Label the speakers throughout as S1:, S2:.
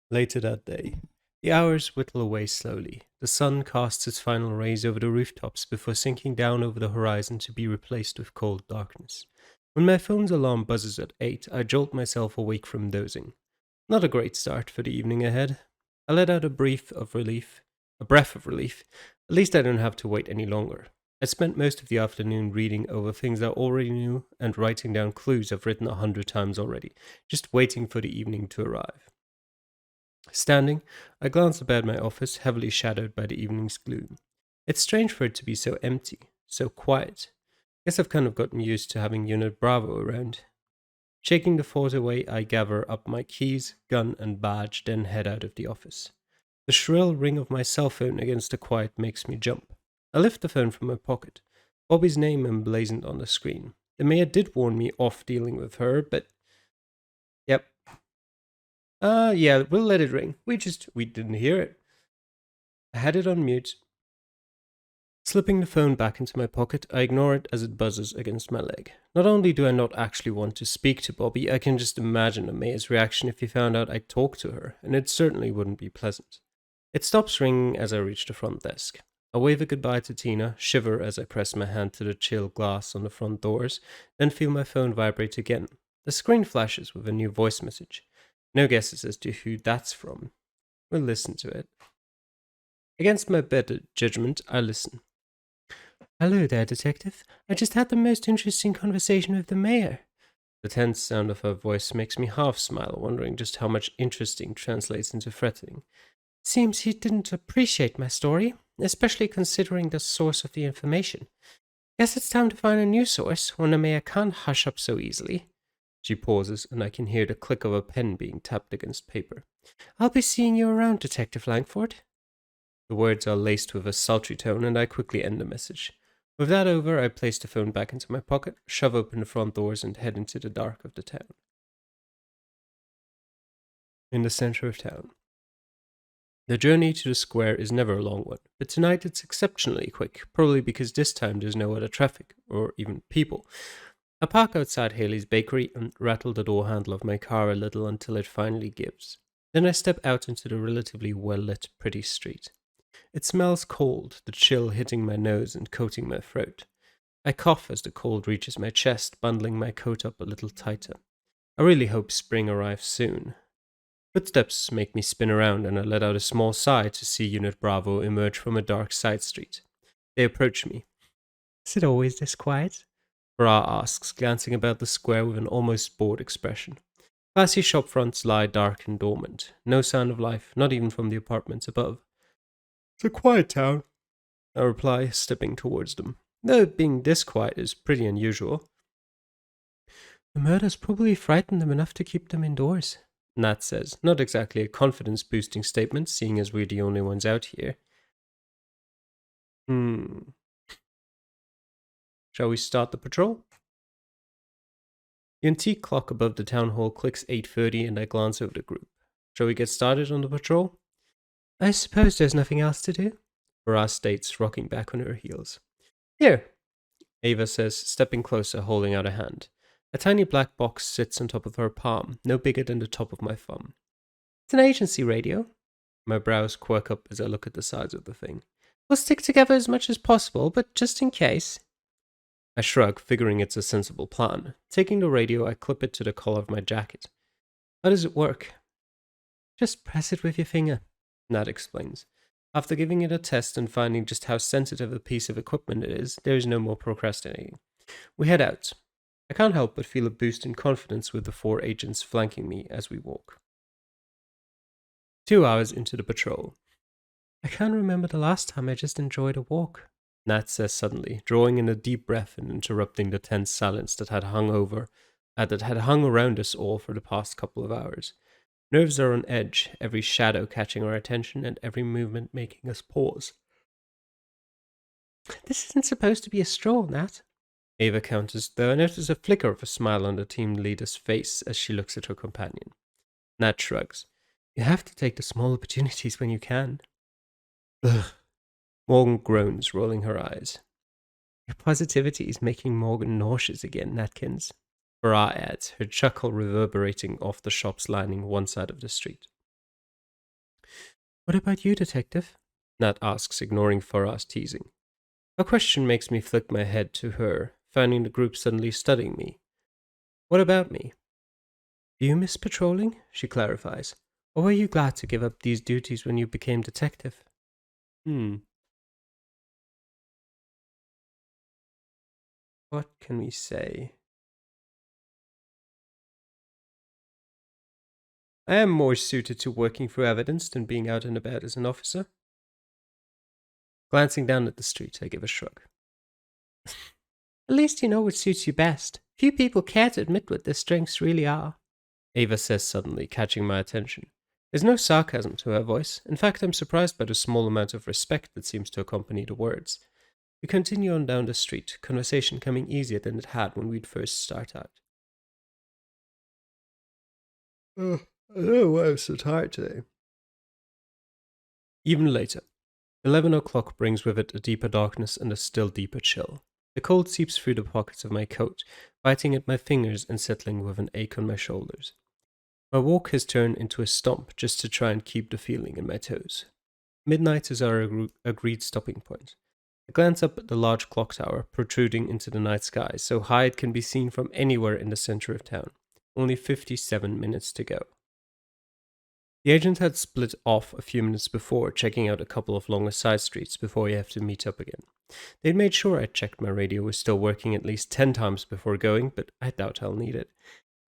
S1: Later that day, the hours whittle away slowly. The sun casts its final rays over the rooftops before sinking down over the horizon to be replaced with cold darkness. When my phone's alarm buzzes at 8, I jolt myself awake from dozing. Not a great start for the evening ahead. I let out a breath of relief. At least I don't have to wait any longer. I spent most of the afternoon reading over things I already knew and writing down clues I've written 100 times already, just waiting for the evening to arrive. Standing, I glanced about my office, heavily shadowed by the evening's gloom. It's strange for it to be so empty, so quiet. Guess I've kind of gotten used to having Unit Bravo around. Shaking the thought away, I gather up my keys, gun, and badge, then head out of the office. The shrill ring of my cell phone against the quiet makes me jump. I lift the phone from my pocket. Bobby's name emblazoned on the screen. The mayor did warn me off dealing with her, but yep. Yeah, we'll let it ring. We didn't hear it. I had it on mute. Slipping the phone back into my pocket, I ignore it as it buzzes against my leg. Not only do I not actually want to speak to Bobby, I can just imagine Amaya's reaction if he found out I talked to her, and it certainly wouldn't be pleasant. It stops ringing as I reach the front desk. I wave a goodbye to Tina, shiver as I press my hand to the chill glass on the front doors, then feel my phone vibrate again. The screen flashes with a new voice message. No guesses as to who that's from. We'll listen to it. Against my better judgment, I listen. Hello there, detective. I just had the most interesting conversation with the mayor. The tense sound of her voice makes me half smile, wondering just how much interesting translates into threatening. Seems he didn't appreciate my story, especially considering the source of the information. Guess it's time to find a new source when the mayor can't hush up so easily. She pauses, and I can hear the click of a pen being tapped against paper. I'll be seeing you around, Detective Langford. The words are laced with a sultry tone, and I quickly end the message. With that over, I place the phone back into my pocket, shove open the front doors, and head into the dark of the town. In the center of town. The journey to the square is never a long one, but tonight it's exceptionally quick, probably because this time there's no other traffic, or even people. I park outside Haley's bakery and rattle the door handle of my car a little until it finally gives. Then I step out into the relatively well lit, pretty street. It smells cold, the chill hitting my nose and coating my throat. I cough as the cold reaches my chest, bundling my coat up a little tighter. I really hope spring arrives soon. Footsteps make me spin around, and I let out a small sigh to see Unit Bravo emerge from a dark side street. They approach me. Is it always this quiet? Bra asks, glancing about the square with an almost bored expression. Classy shop fronts lie dark and dormant. No sign of life, not even from the apartments above. It's a quiet town, I reply, stepping towards them. Though being this quiet is pretty unusual. The murders probably frightened them enough to keep them indoors, Nat says. Not exactly a confidence boosting statement, seeing as we're the only ones out here. Hmm. Shall we start the patrol? The antique clock above the town hall clicks 8:30 and I glance over the group. Shall we get started on the patrol? I suppose there's nothing else to do, Baras states, rocking back on her heels. Here, Ava says, stepping closer, holding out a hand. A tiny black box sits on top of her palm, no bigger than the top of my thumb. It's an agency radio. My brows quirk up as I look at the size of the thing. We'll stick together as much as possible, but just in case. I shrug, figuring it's a sensible plan. Taking the radio, I clip it to the collar of my jacket. How does it work? Just press it with your finger, Nat explains. After giving it a test and finding just how sensitive a piece of equipment it is, there is no more procrastinating. We head out. I can't help but feel a boost in confidence with the 4 agents flanking me as we walk. 2 hours into the patrol. I can't remember the last time I just enjoyed a walk, Nat says suddenly, drawing in a deep breath and interrupting the tense silence that had hung around us all for the past couple of hours. Nerves are on edge, every shadow catching our attention and every movement making us pause. This isn't supposed to be a stroll, Nat. Ava counters, though I notice a flicker of a smile on the team leader's face as she looks at her companion. Nat shrugs. You have to take the small opportunities when you can. Ugh. Morgan groans, rolling her eyes. Your positivity is making Morgan nauseous again, Natkins. Farah adds, her chuckle reverberating off the shop's lining one side of the street. What about you, detective? Nat asks, ignoring Farah's teasing. Her question makes me flick my head to her, finding the group suddenly studying me. What about me? Do you miss patrolling? She clarifies. Or were you glad to give up these duties when you became detective? Hmm, what can we say? I am more suited to working through evidence than being out and about as an officer. Glancing down at the street, I give a shrug. At least you know what suits you best. Few people care to admit what their strengths really are. Ava says suddenly, catching my attention. There's no sarcasm to her voice. In fact, I'm surprised by the small amount of respect that seems to accompany the words. We continue on down the street, conversation coming easier than it had when we'd first start out. I don't know why I'm so tired today. Even later, 11 o'clock brings with it a deeper darkness and a still deeper chill. The cold seeps through the pockets of my coat, biting at my fingers and settling with an ache on my shoulders. My walk has turned into a stomp just to try and keep the feeling in my toes. Midnight is our agreed stopping point. I glance up at the large clock tower protruding into the night sky so high it can be seen from anywhere in the center of town. Only 57 minutes to go. The agent had split off a few minutes before, checking out a couple of longer side streets before we have to meet up again. They'd made sure I checked my radio was still working at least 10 times before going, but I doubt I'll need it.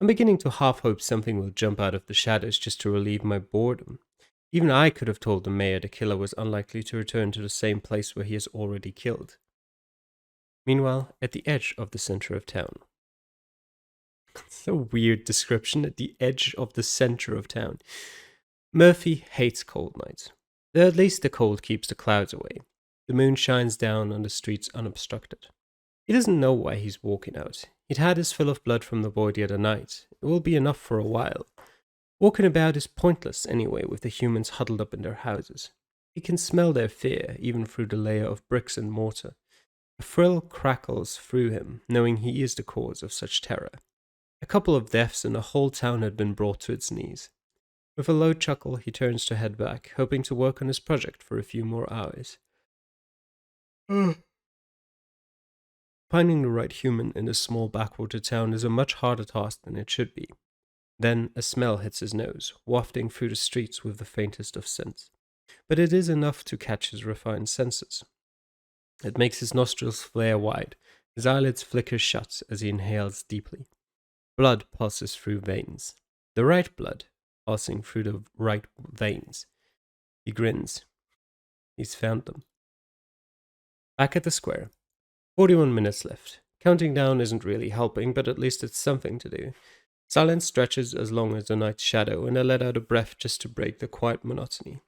S1: I'm beginning to half hope something will jump out of the shadows just to relieve my boredom. Even I could have told the mayor the killer was unlikely to return to the same place where he has already killed. Meanwhile, at the edge of the center of town. It's a weird description, at the edge of the center of town. Murphy hates cold nights. Though at least the cold keeps the clouds away. The moon shines down on the streets unobstructed. He doesn't know why he's walking out. He'd had his fill of blood from the boy the other night. It will be enough for a while. Walking about is pointless anyway with the humans huddled up in their houses. He can smell their fear even through the layer of bricks and mortar. A thrill crackles through him, knowing he is the cause of such terror. A couple of deaths and the whole town had been brought to its knees. With a low chuckle, he turns to head back, hoping to work on his project for a few more hours. Finding the right human in this small backwater town is a much harder task than it should be. Then a smell hits his nose, wafting through the streets with the faintest of scents. But it is enough to catch his refined senses. It makes his nostrils flare wide, his eyelids flicker shut as he inhales deeply. Blood pulses through veins. The right blood pulsing through the right veins. He grins. He's found them. Back at the square. 41 minutes left. Counting down isn't really helping, but at least it's something to do. Silence stretches as long as the night's shadow, and I let out a breath just to break the quiet monotony.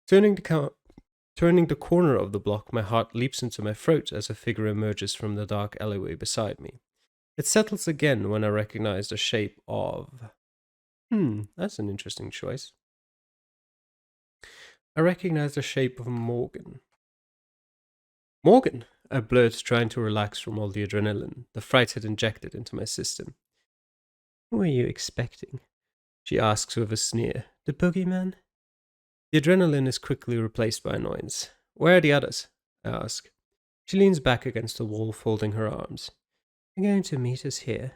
S1: Turning the corner of the block, my heart leaps into my throat as a figure emerges from the dark alleyway beside me. It settles again when I recognize the shape of... that's an interesting choice. I recognize the shape of Morgan. Morgan! I blurted, trying to relax from all the adrenaline the fright had injected into my system. Who are you expecting? She asks with a sneer. The boogeyman? The adrenaline is quickly replaced by annoyance. Where are the others? I ask. She leans back against the wall, folding her arms. They're going to meet us here.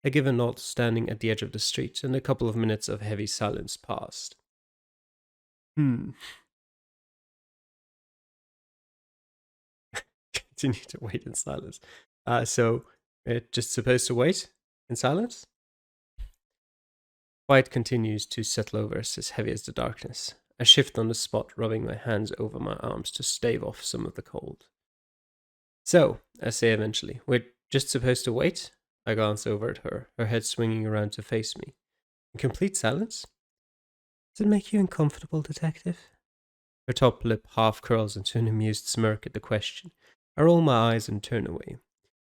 S1: I give a nod, standing at the edge of the street, and a couple of minutes of heavy silence passed. Continue to wait in silence. So, we're just supposed to wait in silence? Quiet continues to settle over us as heavy as the darkness. I shift on the spot, rubbing my hands over my arms to stave off some of the cold. So, I say eventually, we're just supposed to wait? I glance over at her, her head swinging around to face me. In complete silence? Does it make you uncomfortable, detective? Her top lip half curls into an amused smirk at the question. I roll my eyes and turn away.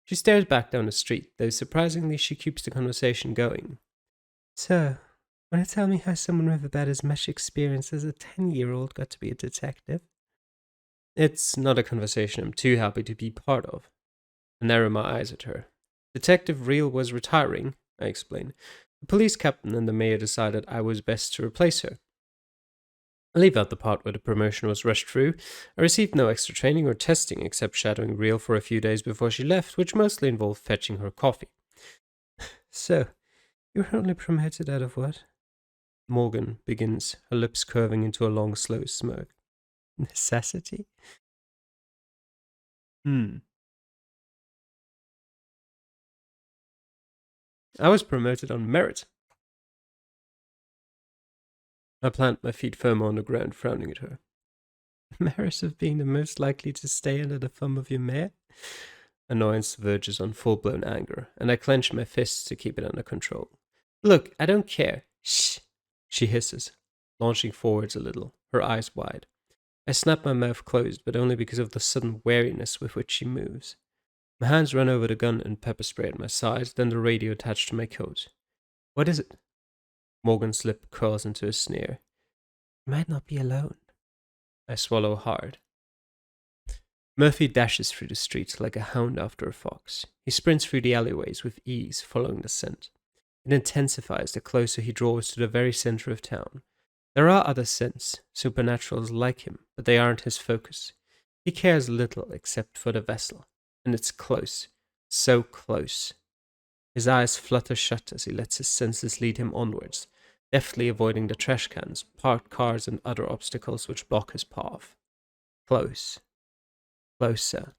S1: She stares back down the street, though surprisingly she keeps the conversation going. So, want to tell me how someone with about as much experience as a 10-year-old got to be a detective? It's not a conversation I'm too happy to be part of. I narrow my eyes at her. Detective Reel was retiring, I explain. The police captain and the mayor decided I was best to replace her. I leave out the part where the promotion was rushed through. I received no extra training or testing except shadowing Real for a few days before she left, which mostly involved fetching her coffee. So, you were only promoted out of what? Morgan begins, her lips curving into a long, slow smirk. Necessity? I was promoted on merit. I plant my feet firm on the ground, frowning at her. Merit of being the most likely to stay under the thumb of your mare? Annoyance verges on full-blown anger, and I clench my fists to keep it under control. Look, I don't care. Shh, she hisses, launching forwards a little, her eyes wide. I snap my mouth closed, but only because of the sudden wariness with which she moves. My hands run over the gun and pepper spray at my side, then the radio attached to my coat. What is it? Morgan's lip curls into a sneer. You might not be alone. I swallow hard. Murphy dashes through the streets like a hound after a fox. He sprints through the alleyways with ease, following the scent. It intensifies the closer he draws to the very center of town. There are other scents, supernaturals like him, but they aren't his focus. He cares little except for the vessel, and it's close, so close. His eyes flutter shut as he lets his senses lead him onwards, deftly avoiding the trash cans, parked cars, and other obstacles which block his path. Close. Closer.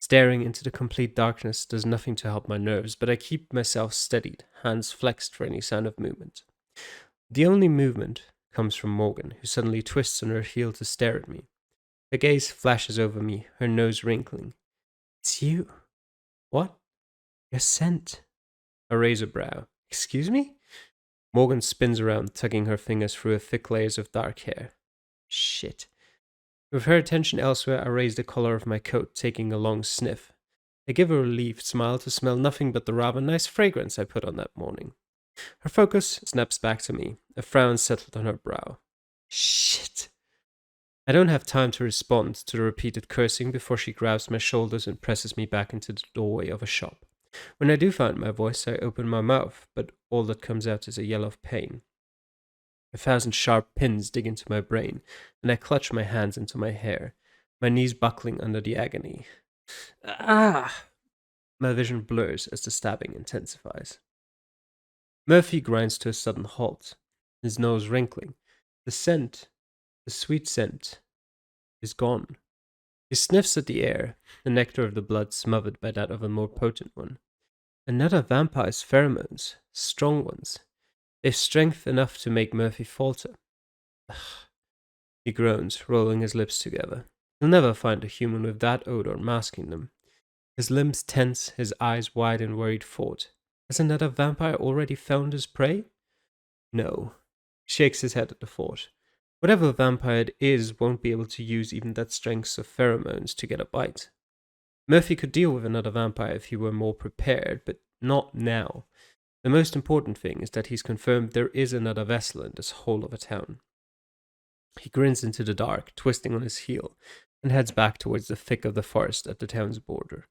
S1: Staring into the complete darkness does nothing to help my nerves, but I keep myself steadied, hands flexed for any sign of movement. The only movement comes from Morgan, who suddenly twists on her heel to stare at me. Her gaze flashes over me, her nose wrinkling. It's you. What? Your scent. I raise a brow. Excuse me? Morgan spins around, tugging her fingers through her thick layers of dark hair. Shit. With her attention elsewhere, I raise the collar of my coat, taking a long sniff. I give a relieved smile to smell nothing but the rather nice fragrance I put on that morning. Her focus snaps back to me, a frown settled on her brow. Shit. I don't have time to respond to the repeated cursing before she grabs my shoulders and presses me back into the doorway of a shop. When I do find my voice, I open my mouth, but all that comes out is a yell of pain. 1,000 sharp pins dig into my brain, and I clutch my hands into my hair, my knees buckling under the agony. Ah! My vision blurs as the stabbing intensifies. Murphy grinds to a sudden halt, his nose wrinkling. The scent, the sweet scent, is gone. He sniffs at the air, the nectar of the blood smothered by that of a more potent one. Another vampire's pheromones, strong ones. They've strength enough to make Murphy falter. Ugh. He groans, rolling his lips together. He'll never find a human with that odor masking them. His limbs tense, his eyes wide in worried thought. Has another vampire already found his prey? No. He shakes his head at the thought. Whatever vampire it is won't be able to use even that strength of pheromones to get a bite. Murphy could deal with another vampire if he were more prepared, but not now. The most important thing is that he's confirmed there is another vessel in this whole of a town. He grins into the dark, twisting on his heel, and heads back towards the thick of the forest at the town's border.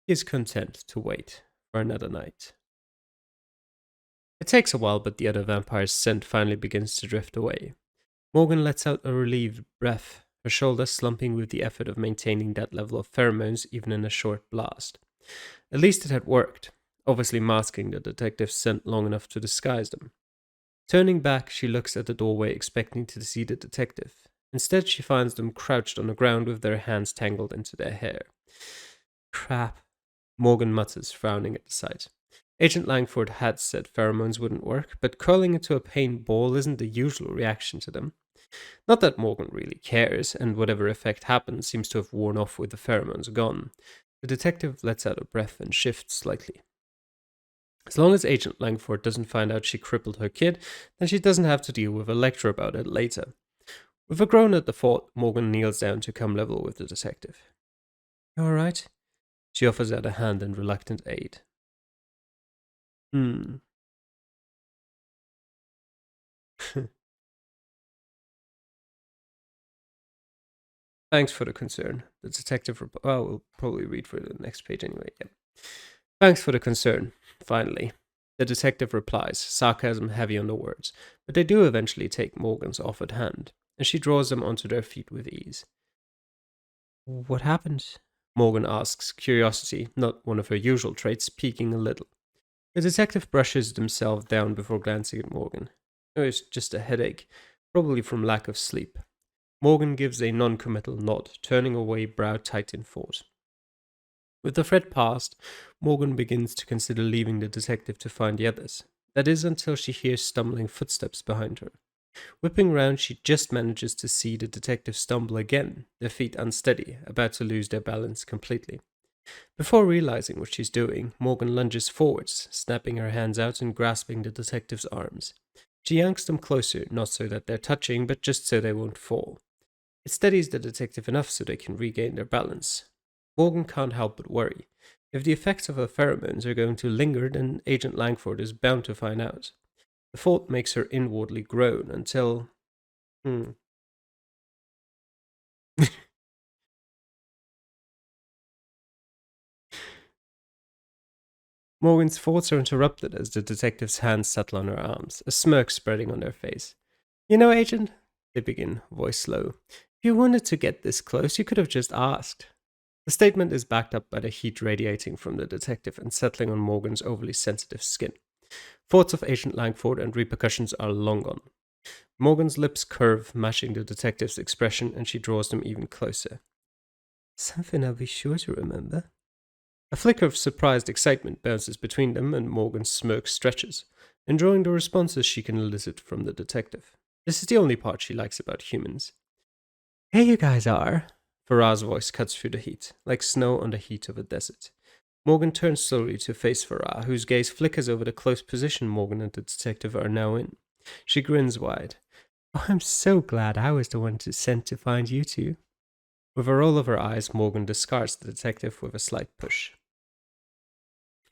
S1: He is content to wait for another night. It takes a while, but the other vampire's scent finally begins to drift away. Morgan lets out a relieved breath, her shoulders slumping with the effort of maintaining that level of pheromones even in a short blast. At least it had worked, obviously masking the detective's scent long enough to disguise them. Turning back, she looks at the doorway expecting to see the detective. Instead, she finds them crouched on the ground with their hands tangled into their hair. Crap, Morgan mutters, frowning at the sight. Agent Langford had said pheromones wouldn't work, but curling into a paint ball isn't the usual reaction to them. Not that Morgan really cares, and whatever effect happens seems to have worn off with the pheromones gone. The detective lets out a breath and shifts slightly. As long as Agent Langford doesn't find out she crippled her kid, then she doesn't have to deal with a lecture about it later. With a groan at the thought, Morgan kneels down to come level with the detective. You alright? She offers out a hand in reluctant aid. Thanks for the concern. The detective... we'll probably read for the next page anyway. Yeah. Thanks for the concern. Finally. The detective replies, sarcasm heavy on the words, but they do eventually take Morgan's offered hand, and she draws them onto their feet with ease. What happened? Morgan asks, curiosity, not one of her usual traits, piquing a little. The detective brushes himself down before glancing at Morgan. Oh, it's just a headache, probably from lack of sleep. Morgan gives a non-committal nod, turning away, brow tight in thought. With the threat past, Morgan begins to consider leaving the detective to find the others. That is until she hears stumbling footsteps behind her. Whipping round, she just manages to see the detective stumble again, their feet unsteady, about to lose their balance completely. Before realizing what she's doing, Morgan lunges forwards, snapping her hands out and grasping the detective's arms. She yanks them closer, not so that they're touching, but just so they won't fall. It steadies the detective enough so they can regain their balance. Morgan can't help but worry. If the effects of her pheromones are going to linger, then Agent Langford is bound to find out. The thought makes her inwardly groan until... Morgan's thoughts are interrupted as the detective's hands settle on her arms, a smirk spreading on their face. You know, Agent, they begin, voice low, if you wanted to get this close, you could have just asked. The statement is backed up by the heat radiating from the detective and settling on Morgan's overly sensitive skin. Thoughts of Agent Langford and repercussions are long gone. Morgan's lips curve, matching the detective's expression, and she draws them even closer. Something I'll be sure to remember. A flicker of surprised excitement bounces between them, and Morgan's smirk stretches, enjoying the responses she can elicit from the detective. This is the only part she likes about humans. Here you guys are. Farah's voice cuts through the heat, like snow on the heat of a desert. Morgan turns slowly to face Farah, whose gaze flickers over the close position Morgan and the detective are now in. She grins wide. Oh, I'm so glad I was the one sent to find you two. With a roll of her eyes, Morgan discards the detective with a slight push.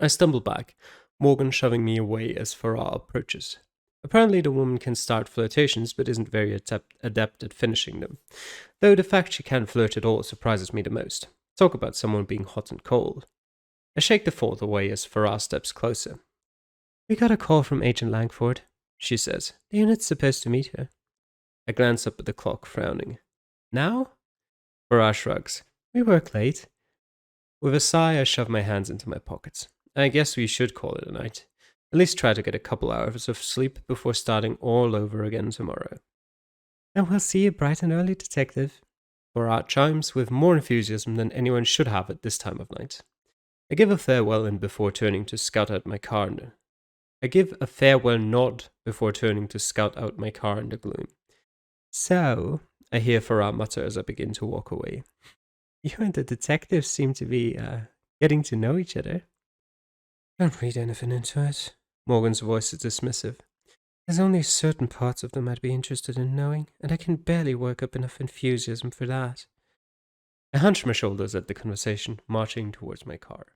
S1: I stumble back, Morgan shoving me away as Farah approaches. Apparently the woman can start flirtations, but isn't very adept at finishing them. Though the fact she can flirt at all surprises me the most. Talk about someone being hot and cold. I shake the thought away as Farah steps closer. We got a call from Agent Langford, she says. The unit's supposed to meet her. I glance up at the clock, frowning. Now? Farah shrugs. We work late. With a sigh, I shove my hands into my pockets. I guess we should call it a night. At least try to get a couple hours of sleep before starting all over again tomorrow. And we'll see you bright and early, detective. Farah chimes with more enthusiasm than anyone should have at this time of night. I give a farewell and before turning to scout out my car in the... I give a farewell nod before turning to scout out my car in the gloom. So, I hear Farah mutter as I begin to walk away. You and the detective seem to be, getting to know each other. Don't read anything into it. Morgan's voice is dismissive. There's only certain parts of them I'd be interested in knowing, and I can barely work up enough enthusiasm for that. I hunch my shoulders at the conversation, marching towards my car.